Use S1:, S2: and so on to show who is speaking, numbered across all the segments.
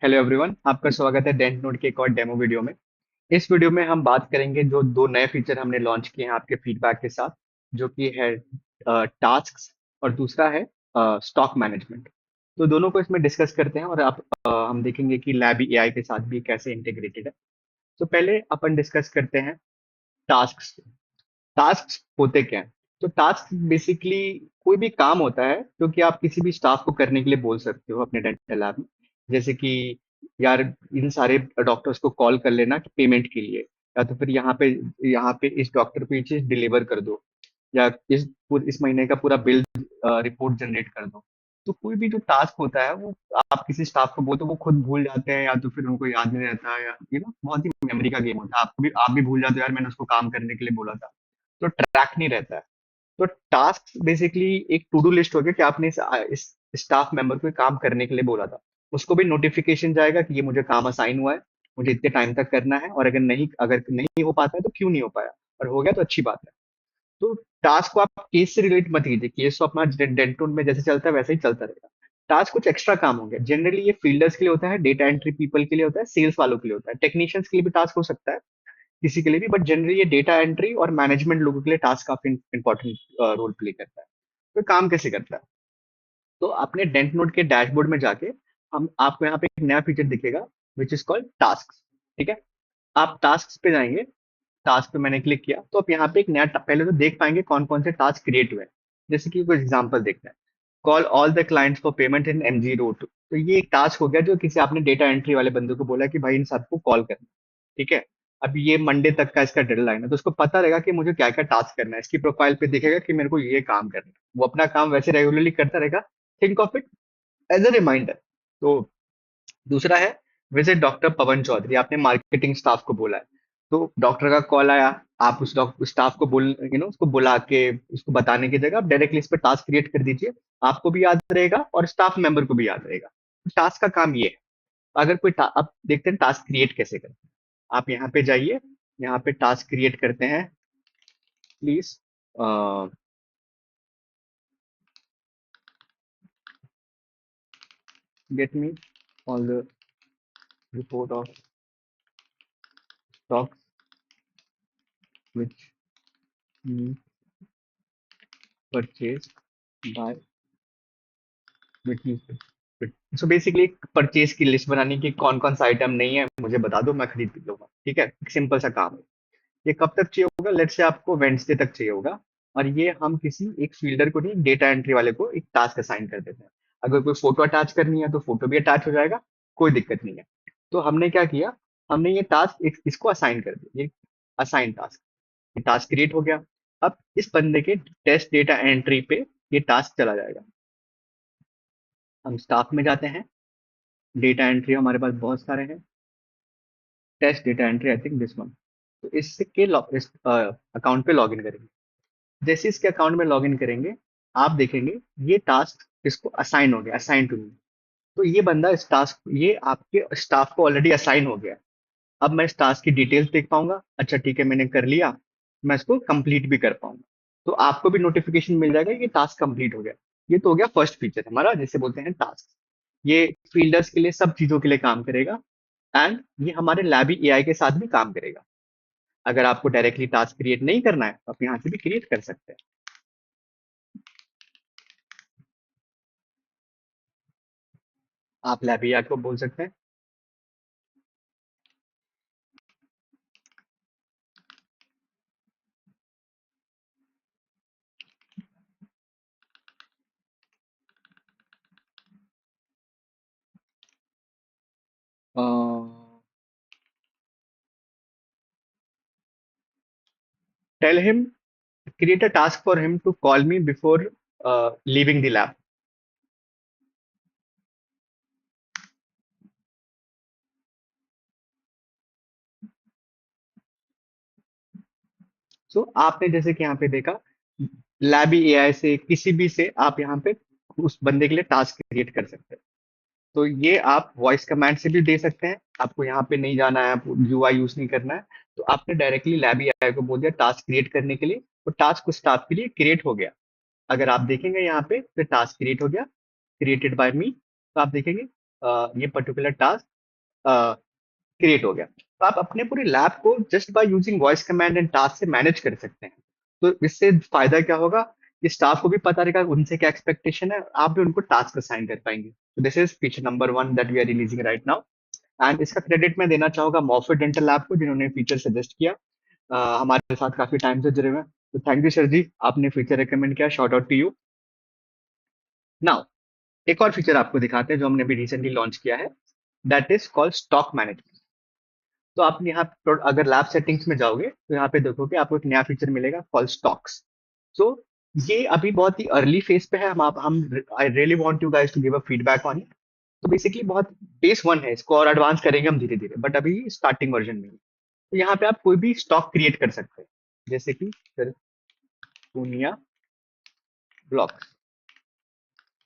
S1: Hello everyone, आपका स्वागत है डेंट नोट के एक और डेमो वीडियो में। इस वीडियो में हम बात करेंगे जो दो नए फीचर हमने लॉन्च किए हैं आपके फीडबैक के साथ, जो कि है टास्क्स और दूसरा है स्टॉक मैनेजमेंट। तो दोनों को इसमें डिस्कस करते हैं और हम देखेंगे कि लैब एआई के साथ भी कैसे इंटीग्रेटेड है। तो पहले अपन डिस्कस करते हैं टास्क्स। टास्क होते क्या हैं? तो टास्क बेसिकली कोई भी काम होता है जो कि आप किसी भी स्टाफ को करने के लिए बोल सकते हो अपने डेंटल लैब में। जैसे कि यार, इन सारे डॉक्टर्स को कॉल कर लेना कि पेमेंट के लिए, या तो फिर यहाँ पे इस डॉक्टर को ये चीज डिलीवर कर दो, या इस महीने का पूरा बिल रिपोर्ट जनरेट कर दो। तो कोई भी जो टास्क होता है वो आप किसी स्टाफ को बोलते हो, वो खुद भूल जाते हैं या तो फिर उनको याद नहीं रहता है, या बहुत ही मेमोरी का गेम होता है। आप भी भूल जाते हो, यार मैंने उसको काम करने के लिए बोला था। तो ट्रैक नहीं रहता है। तो टास्क बेसिकली एक टू डू लिस्ट हो गया कि आपने इस स्टाफ मेंबर को ये काम करने के लिए बोला था। उसको भी नोटिफिकेशन जाएगा कि ये मुझे काम असाइन हुआ है, मुझे इतने टाइम तक करना है, और अगर नहीं हो पाता है तो क्यों नहीं हो पाया, और हो गया तो अच्छी बात है। तो टास्क को आप केस से रिलेट मत कीजिए, केस तो अपना डेंटोन में जैसे चलता है वैसे ही चलता रहेगा। टास्क कुछ एक्स्ट्रा काम हो गया। जनरली ये फील्डर्स के लिए होता है, डेटा एंट्री पीपल के लिए होता है, सेल्स वालों के लिए होता है, टेक्नीशियंस के लिए भी टास्क हो सकता है, किसी के लिए भी, बट जनरली ये डेटा एंट्री और मैनेजमेंट लोगों के लिए टास्क काफी इंपॉर्टेंट रोल प्ले करता है। तो काम कैसे करता है? तो अपने डेंट नोट के डैशबोर्ड में जाके हम आपको यहाँ पे एक नया फीचर दिखेगा, विच इज कॉल्ड टास्क। ठीक है, आप टास्क पे जाएंगे। टास्क पे मैंने क्लिक किया तो आप यहाँ पे एक नया पहले तो देख पाएंगे कौन कौन से टास्क क्रिएट हुए हैं। जैसे कि कोई एग्जांपल देखते हैं, call all the clients for payment in MG road. तो ये एक टास्क हो गया जो किसी आपने डेटा एंट्री वाले बंदे को बोला कि भाई इन सबको कॉल करना। ठीक है, अब ये मंडे तक का इसका डेडलाइन है, तो उसको पता रहेगा कि मुझे क्या क्या टास्क करना है। इसकी प्रोफाइल पे दिखेगा कि मेरे को ये काम करना है, वो अपना काम वैसे रेगुलरली करता रहेगा। Think of it as a reminder. तो दूसरा है विजिट डॉक्टर पवन चौधरी, आपने मार्केटिंग स्टाफ को बोला है, तो डॉक्टर का कॉल आया, आप उस डॉक्टर स्टाफ को उसको बुला के उसको बताने की जगह आप डायरेक्टली इस पर टास्क क्रिएट कर दीजिए। आपको भी याद रहेगा और स्टाफ मेंबर को भी याद रहेगा। टास्क का काम ये है। अगर अब देखते हैं टास्क क्रिएट कैसे करते हैं। आप यहाँ पे जाइए, यहाँ पे टास्क क्रिएट करते हैं। Please get me all the report of stocks which purchase by so basically purchase की लिस्ट बनाने की, कौन कौन सा आइटम नहीं है मुझे बता दो, मैं खरीद लूंगा। ठीक है, एक सिंपल सा काम है। ये कब तक चाहिए होगा? लेट से आपको वेंसडे तक चाहिए होगा, और ये हम किसी एक फील्डर को नहीं, डेटा एंट्री वाले को एक टास्क असाइन कर देते हैं। अगर कोई फोटो अटैच करनी है तो फोटो भी अटैच हो जाएगा, कोई दिक्कत नहीं है। तो हमने क्या किया, हमने ये टास्क इसको असाइन कर दिया, ये असाइन टास्क। ये टास्क क्रिएट हो गया। अब इस बंदे के टेस्ट डेटा एंट्री पे ये टास्क चला जाएगा। हम स्टाफ में जाते हैं, डेटा एंट्री हमारे पास बहुत सारे हैं। Test data entry, I think this one. तो इस अकाउंट पे लॉगिन करेंगे। जैसे इसके अकाउंट में लॉगिन करेंगे, आप देखेंगे ये टास्क इसको असाइन हो गया, असाइन टू मी। तो ये बंदा इस टास्क, ये आपके स्टाफ को ऑलरेडी असाइन हो गया। अब मैं इस टास्क की डिटेल्स देख पाऊंगा, अच्छा ठीक है मैंने कर लिया, मैं इसको कंप्लीट भी कर पाऊंगा। तो आपको भी नोटिफिकेशन मिल जाएगा कि टास्क कंप्लीट हो गया। ये तो हो गया फर्स्ट फीचर हमारा, जिसे बोलते हैं टास्क। ये फील्डर्स के लिए, सब चीजों के लिए काम करेगा, एंड ये हमारे लैबी एआई के साथ भी काम करेगा। अगर आपको डायरेक्टली टास्क क्रिएट नहीं करना है तो आप यहाँ से भी क्रिएट कर सकते हैं। आप लैबी एआई को बोल सकते हैं। Tell him, create a task for him to call me before leaving the lab. सो आपने जैसे कि यहाँ पे देखा, लैब एआई से किसी भी से आप यहाँ पे उस बंदे के लिए टास्क क्रिएट कर सकते हैं। तो ये आप वॉइस कमांड से भी दे सकते हैं, आपको यहाँ पे नहीं जाना है, आपको यूआई यूज नहीं करना है। तो आपने डायरेक्टली लैब एआई को बोल दिया टास्क क्रिएट करने के लिए, तो टास्क उस स्टाफ के लिए क्रिएट हो गया। अगर आप देखेंगे यहाँ पे तो टास्क क्रिएट हो गया, क्रिएटेड बाय मी। तो आप देखेंगे ये पर्टिकुलर टास्क क्रिएट हो गया। तो आप अपने पूरे लैब को just by using voice command and task से मैनेज कर सकते हैं। तो इससे फायदा क्या होगा कि स्टाफ को भी पता रहेगा उनसे क्या एक्सपेक्टेशन है, आप भी उनको टास्क असाइन कर पाएंगे। तो this is feature number 1 that we are releasing right now. And इसका क्रेडिट मैं देना चाहूंगा मॉर्फेट डेंटल लैब को, जिन्होंने फीचर सजेस्ट किया। हमारे साथ काफी टाइम से जुड़े हुए हैं, तो थैंक यू सर जी, आपने फीचर रिकमेंड किया, shout out to you. Now एक और फीचर आपको दिखाते हैं जो हमने भी रिसेंटली लॉन्च किया है, that is called stock management. तो आप यहाँ अगर लैब सेटिंग्स में जाओगे तो यहाँ पे देखोगे आपको एक नया फीचर मिलेगा कॉल स्टॉक्स। सो ये अभी बहुत ही अर्ली फेज पे है, हम I really want you guys to give a feedback on it. तो बेसिकली बहुत बेस 1 है, इसको और एडवांस करेंगे हम धीरे धीरे, बट अभी स्टार्टिंग वर्जन में है। तो यहाँ पे आप कोई भी स्टॉक क्रिएट कर सकते हैं, जैसे कि पूनिया ब्लॉक,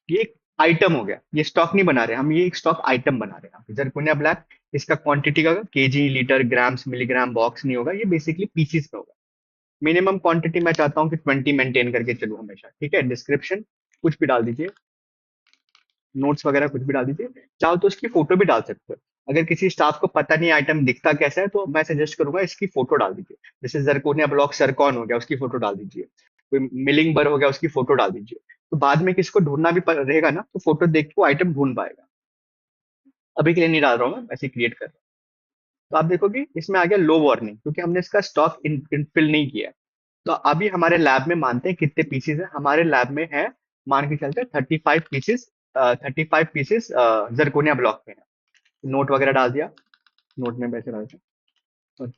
S1: ये एक आइटम हो गया, ये स्टॉक नहीं बना रहे हम, ये एक स्टॉक आइटम बना रहे हैं। जरकुनिया ब्लैक, इसका क्वांटिटी का KG litre grams milligram box नहीं होगा, ये बेसिकली पीसीस में होगा। मिनिमम क्वांटिटी मैं चाहता हूँ कि 20 मेंटेन करके चलूँ हमेशा, ठीक है। डिस्क्रिप्शन कुछ भी डाल दीजिए, नोट्स वगैरह कुछ भी डाल दीजिए, चाहो तो उसकी फोटो भी डाल सकते हो। अगर किसी स्टाफ को पता नहीं आइटम दिखता कैसा है, तो मैं सजेस्ट करूंगा इसकी फोटो डाल दीजिए। जैसे जरकोनिया ब्लॉक सरकॉन हो गया, उसकी फोटो डाल दीजिए। कोई मिलिंग बर हो गया, उसकी फोटो डाल दीजिए। तो बाद में किसको ढूंढना भी रहेगा ना, तो फोटो देख के वो आइटम ढूंढ पाएगा। अभी के लिए नहीं डाल रहा हूँ मैं, ऐसे क्रिएट कर रहा हूँ। तो आप देखोगे इसमें आ गया लो वार्निंग, क्योंकि हमने इसका स्टॉक फिल नहीं किया है। तो अभी हमारे लैब में मानते हैं कितने पीसेस है, हमारे लैब में है, मान के चलते हैं 35 पीसेस, 35 पीसेस जरकोनिया ब्लॉक में है। नोट वगैरह डाल दिया, नोट में वैसे डालते हैं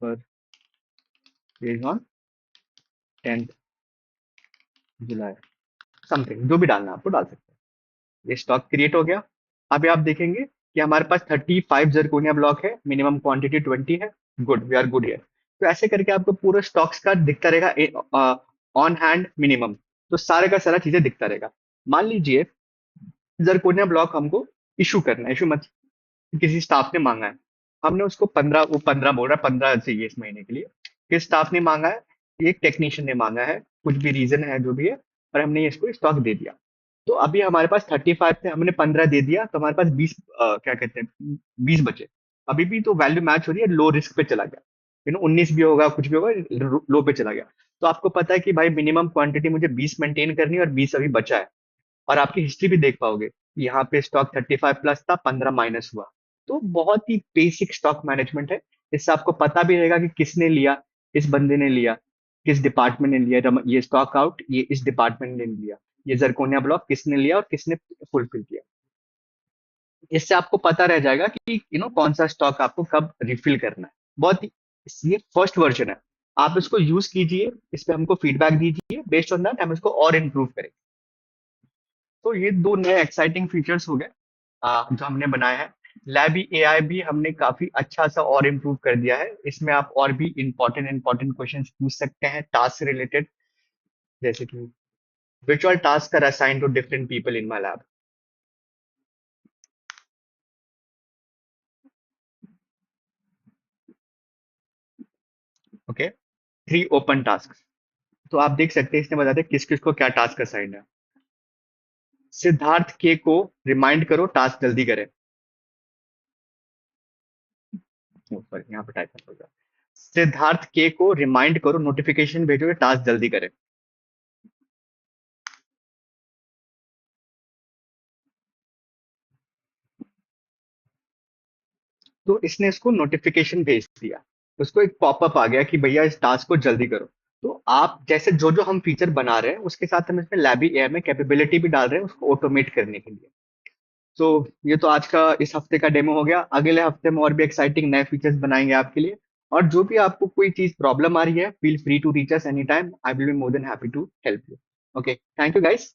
S1: पर बेस्ड ऑन 10 जुलाई समथिंग, जो भी डालना है आपको डाल सकते हैं। ये स्टॉक क्रिएट हो गया। अभी आप देखेंगे कि हमारे पास 35 जरकोनिया ब्लॉक है, मिनिमम क्वांटिटी 20 है। Good, we are good here. तो ऐसे करके आपको पूरा स्टॉक्स का दिखता रहेगा ऑन हैंड मिनिमम। तो सारे का सारा चीजें दिखता रहेगा। मान लीजिए जरकोनिया ब्लॉक हमको इशू करना है, इशू मत, किसी स्टाफ ने मांगा है, हमने उसको 15, वो 15 बोल रहा है 15 चाहिए इस महीने के लिए, किस स्टाफ ने मांगा है, एक टेक्नीशियन ने मांगा है, कुछ भी रीजन है जो भी है, और हमने इसको स्टॉक दे दिया। तो अभी हमारे पास 35 थे, हमने 15 दे दिया, तो हमारे पास 20 क्या कहते हैं 20 बचे। अभी भी तो वैल्यू मैच हो रही है, लो रिस्क पे चला गया, 19 भी होगा, कुछ भी होगा, लो पे चला गया। तो आपको पता है कि भाई मिनिमम क्वांटिटी मुझे 20 मेंटेन करनी है और 20 अभी बचा है। और आपकी हिस्ट्री भी देख पाओगे, यहाँ पे स्टॉक 35 प्लस था, 15 माइनस हुआ। तो बहुत ही बेसिक स्टॉक मैनेजमेंट है। इससे आपको पता भी रहेगा कि किसने लिया, किस बंदे ने लिया, किस डिपार्टमेंट ने लिया, ये स्टॉक आउट ये इस डिपार्टमेंट ने लिया, ये जरकोनिया ब्लॉक किसने लिया और किसने फुलफिल किया। इससे आपको पता रह जाएगा कि कौन सा स्टॉक आपको कब रिफिल करना है। बहुत ही, ये फर्स्ट वर्जन है, आप इसको यूज कीजिए, इस पे हमको फीडबैक दीजिए, बेस्ड ऑन दैट हम इसको और इम्प्रूव करेंगे। तो ये दो नए एक्साइटिंग फीचर्स हो गए जो हमने बनाए हैं। लैबी एआई भी हमने काफी अच्छा सा और इम्प्रूव कर दिया है, इसमें आप और भी इंपॉर्टेंट इंपॉर्टेंट क्वेश्चंस पूछ सकते हैं टास्क से रिलेटेड, जैसे कि which all task are assigned to different people in my lab. Okay, 3 open task. तो आप देख सकते हैं इसने बताते हैं किस किस को क्या टास्क असाइंड है। सिद्धार्थ के को रिमाइंड करो टास्क जल्दी करें। ऊपर यहाँ पे टाइप होगा, सिद्धार्थ के को रिमाइंड करो नोटिफिकेशन भेजो टास्क जल्दी करें। तो इसने इसको नोटिफिकेशन भेज दिया, उसको एक पॉपअप आ गया कि भैया इस टास्क को जल्दी करो। तो आप जैसे जो जो हम फीचर बना रहे हैं उसके साथ हम इसमें लैबी एआई में कैपेबिलिटी भी डाल रहे हैं उसको ऑटोमेट करने के लिए। तो ये तो आज का इस हफ्ते का डेमो हो गया, अगले हफ्ते में और भी एक्साइटिंग नए फीचर्स बनाएंगे आपके लिए। और जो भी आपको कोई चीज प्रॉब्लम आ रही है, feel free to reach us any time, I will be more than happy to help you. Okay, thank you guys.